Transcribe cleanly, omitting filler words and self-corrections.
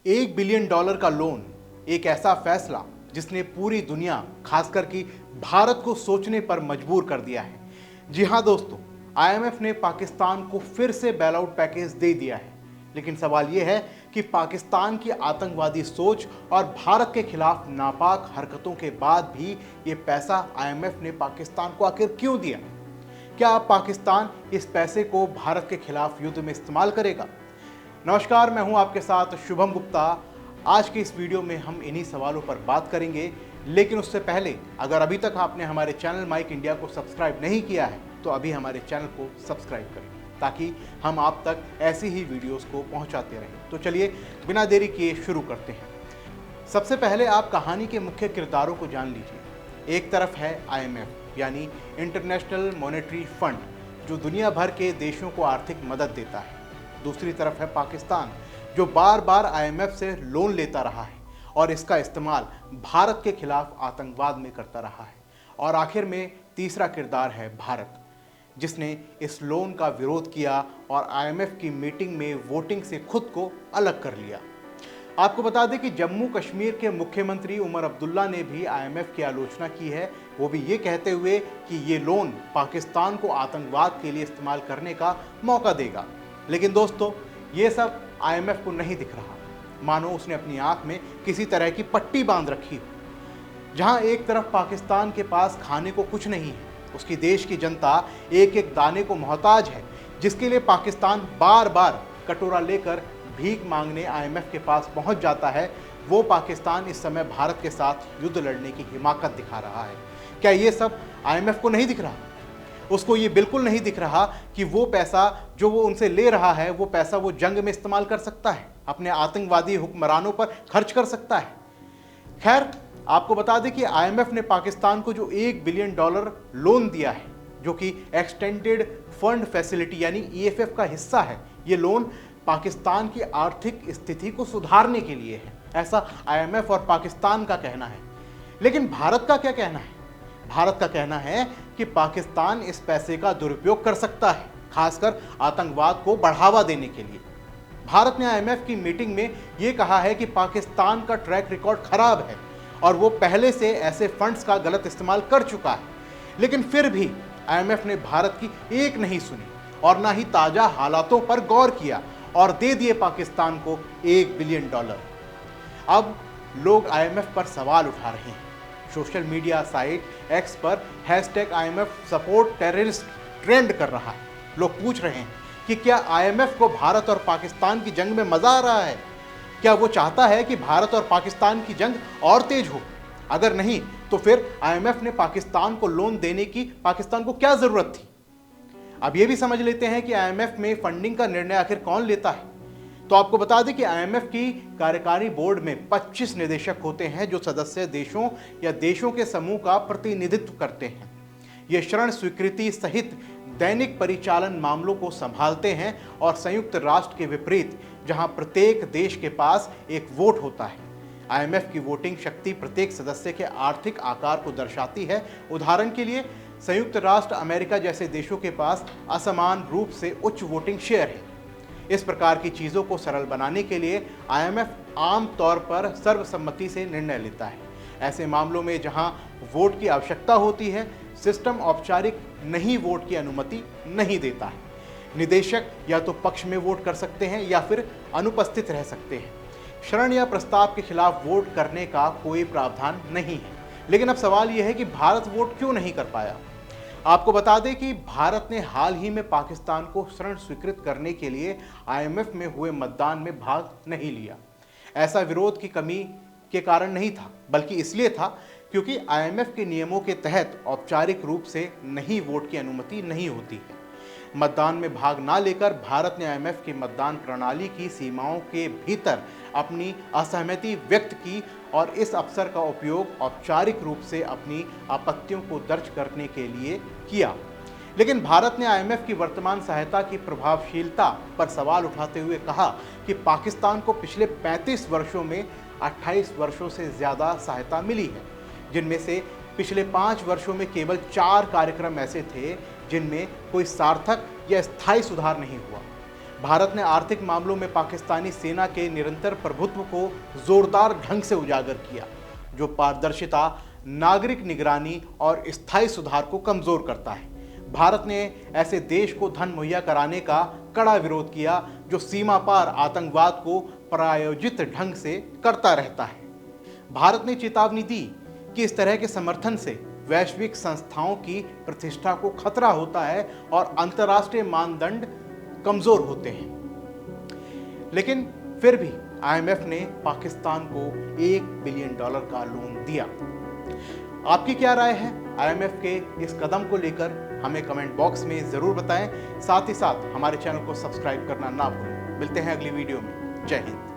$1 billion का loan, एक ऐसा फैसला जिसने पूरी दुनिया, खासकर कि भारत को सोचने पर मजबूर कर दिया है। जी हां दोस्तों, आईएमएफ ने पाकिस्तान को फिर से बेल आउट पैकेज दे दिया है। लेकिन सवाल यह है कि पाकिस्तान की आतंकवादी सोच और भारत के खिलाफ नापाक हरकतों के बाद भी ये पैसा आईएमएफ ने पाकिस्तान को आखिर क्यों दिया? क्या अब पाकिस्तान इस पैसे को भारत के खिलाफ युद्ध में इस्तेमाल करेगा? नमस्कार, मैं हूं आपके साथ शुभम गुप्ता। आज के इस वीडियो में हम इन्हीं सवालों पर बात करेंगे, लेकिन उससे पहले अगर अभी तक आपने हमारे चैनल माइक इंडिया को सब्सक्राइब नहीं किया है तो अभी हमारे चैनल को सब्सक्राइब करें ताकि हम आप तक ऐसी ही वीडियोस को पहुंचाते रहें। तो चलिए बिना देरी किए शुरू करते हैं। सबसे पहले आप कहानी के मुख्य किरदारों को जान लीजिए। एक तरफ है आईएमएफ यानी इंटरनेशनल मॉनेटरी फंड, जो दुनिया भर के देशों को आर्थिक मदद देता है। दूसरी तरफ है पाकिस्तान, जो बार बार आईएमएफ से लोन लेता रहा है और इसका इस्तेमाल भारत के खिलाफ आतंकवाद में करता रहा है। और आखिर में तीसरा किरदार है भारत, जिसने इस लोन का विरोध किया और आईएमएफ की मीटिंग में वोटिंग से खुद को अलग कर लिया। आपको बता दें कि जम्मू कश्मीर के मुख्यमंत्री उमर अब्दुल्ला ने भी आईएमएफ की आलोचना की है, वो भी ये कहते हुए कि ये लोन पाकिस्तान को आतंकवाद के लिए इस्तेमाल करने का मौका देगा। लेकिन दोस्तों, ये सब आईएमएफ को नहीं दिख रहा, मानो उसने अपनी आंख में किसी तरह की पट्टी बांध रखी हो। जहां एक तरफ पाकिस्तान के पास खाने को कुछ नहीं है, उसकी देश की जनता एक एक दाने को मोहताज है, जिसके लिए पाकिस्तान बार बार कटोरा लेकर भीख मांगने आईएमएफ के पास पहुंच जाता है, वो पाकिस्तान इस समय भारत के साथ युद्ध लड़ने की हिमाकत दिखा रहा है। क्या ये सब आईएमएफ को नहीं दिख रहा? उसको ये बिल्कुल नहीं दिख रहा कि वो पैसा जो वो उनसे ले रहा है, वो पैसा वो जंग में इस्तेमाल कर सकता है, अपने आतंकवादी हुक्मरानों पर खर्च कर सकता है। खैर, आपको बता दें कि आईएमएफ ने पाकिस्तान को जो $1 बिलियन लोन दिया है, जो कि एक्सटेंडेड फंड फैसिलिटी यानी ईएफएफ का हिस्सा है, ये लोन पाकिस्तान की आर्थिक स्थिति को सुधारने के लिए है, ऐसा आईएमएफ और पाकिस्तान का कहना है। लेकिन भारत का क्या कहना है? भारत का कहना है कि पाकिस्तान इस पैसे का दुरुपयोग कर सकता है, खासकर आतंकवाद को बढ़ावा देने के लिए। भारत ने आईएमएफ की मीटिंग में यह कहा है कि पाकिस्तान का ट्रैक रिकॉर्ड खराब है और वो पहले से ऐसे फंड्स का गलत इस्तेमाल कर चुका है। लेकिन फिर भी आईएमएफ ने भारत की एक नहीं सुनी और ना ही ताजा हालातों पर गौर किया और दे दिए पाकिस्तान को $1 बिलियन। अब लोग आईएमएफ पर सवाल उठा रहे हैं। सोशल मीडिया साइट एक्स पर #IMF सपोर्ट टेररिस्ट ट्रेंड कर रहा है। लोग पूछ रहे हैं कि क्या आईएमएफ को भारत और पाकिस्तान की जंग में मजा आ रहा है? क्या वो चाहता है कि भारत और पाकिस्तान की जंग और तेज हो? अगर नहीं, तो फिर आईएमएफ ने पाकिस्तान को लोन देने की पाकिस्तान को क्या जरूरत थी? अब ये भी समझ लेते हैं कि आईएमएफ में फंडिंग का निर्णय आखिर कौन लेता है। तो आपको बता दें कि आईएमएफ की कार्यकारी बोर्ड में 25 निदेशक होते हैं, जो सदस्य देशों या देशों के समूह का प्रतिनिधित्व करते हैं। ये ऋण स्वीकृति सहित दैनिक परिचालन मामलों को संभालते हैं और संयुक्त राष्ट्र के विपरीत, जहां प्रत्येक देश के पास एक वोट होता है, आईएमएफ की वोटिंग शक्ति प्रत्येक सदस्य के आर्थिक आकार को दर्शाती है। उदाहरण के लिए, संयुक्त राष्ट्र अमेरिका जैसे देशों के पास असमान रूप से उच्च वोटिंग शेयर है। इस प्रकार की चीज़ों को सरल बनाने के लिए आईएमएफ आम तौर पर सर्वसम्मति से निर्णय लेता है। ऐसे मामलों में जहां वोट की आवश्यकता होती है, सिस्टम औपचारिक नहीं वोट की अनुमति नहीं देता है। निदेशक या तो पक्ष में वोट कर सकते हैं या फिर अनुपस्थित रह सकते हैं। ऋण या प्रस्ताव के खिलाफ वोट करने का कोई प्रावधान नहीं है। लेकिन अब सवाल यह है कि भारत वोट क्यों नहीं कर पाया? आपको बता दें कि भारत ने हाल ही में पाकिस्तान को ऋण स्वीकृत करने के लिए आईएमएफ में हुए मतदान में भाग नहीं लिया। ऐसा विरोध की कमी के कारण नहीं था, बल्कि इसलिए था क्योंकि आईएमएफ के नियमों के तहत औपचारिक रूप से नहीं वोट की अनुमति नहीं होती है। मतदान में भाग ना लेकर भारत ने आईएमएफ की मतदान प्रणाली की सीमाओं के भीतर अपनी असहमति व्यक्त की और इस अवसर का उपयोग औपचारिक रूप से अपनी आपत्तियों को दर्ज करने के लिए किया। लेकिन भारत ने आईएमएफ की वर्तमान सहायता की प्रभावशीलता पर सवाल उठाते हुए कहा कि पाकिस्तान को पिछले 35 वर्षों में 28 वर्षों से ज़्यादा सहायता मिली है, जिनमें से पिछले 5 वर्षों में केवल 4 कार्यक्रम ऐसे थे जिनमें कोई सार्थक या स्थायी सुधार नहीं हुआ। भारत ने आर्थिक मामलों में पाकिस्तानी सेना के निरंतर प्रभुत्व को जोरदार ढंग से उजागर किया, जो पारदर्शिता, नागरिक निगरानी और स्थायी सुधार को कमजोर करता है। भारत ने ऐसे देश को धन मुहैया कराने का कड़ा विरोध किया जो सीमा पार आतंकवाद को प्रायोजित ढंग से करता रहता है। भारत ने चेतावनी दी कि इस तरह के समर्थन से वैश्विक संस्थाओं की प्रतिष्ठा को खतरा होता है और अंतर्राष्ट्रीय मानदंड कमजोर होते हैं। लेकिन फिर भी आईएमएफ ने पाकिस्तान को $1 बिलियन का लोन दिया। आपकी क्या राय है आईएमएफ के इस कदम को लेकर? हमें कमेंट बॉक्स में जरूर बताएं। साथ ही साथ हमारे चैनल को सब्सक्राइब करना ना भूलें। मिलते हैं अगली वीडियो में। जय हिंद।